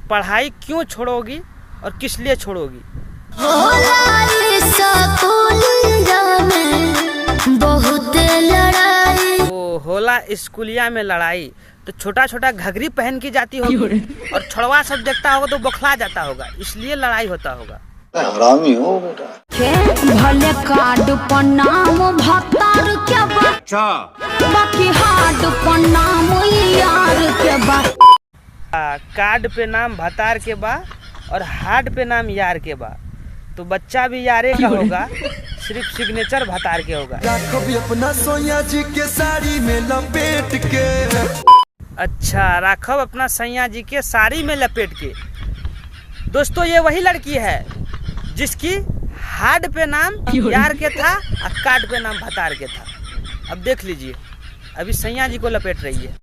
पढ़ाई क्यों छोड़ोगी और किस लिए छोड़ोगी? होला स्कूलिया में लड़ाई, तो छोटा छोटा घघरी पहन की जाती होगी और छड़वा सब देखता होगा तो बौखला जाता होगा, इसलिए लड़ाई होता होगा। हरामी हो बेटा। भले कार्ड पर नाम भतार के बा, बाकी हार्ड पर नाम यार के बा। कार्ड पे नाम भतार के बा और हार्ड पे नाम यार के बा, तो बच्चा भी यारे का होगा, सिर्फ सिग्नेचर भतार के होगा। अपना सोनिया जी के साड़ी में लपेट के। अच्छा, राघव अपना सैया जी के साड़ी में लपेट के। दोस्तों, ये वही लड़की है जिसकी हार्ड पे नाम यार के था और कार्ड पे नाम भतार के था। अब देख लीजिए, अभी सैया जी को लपेट रही है।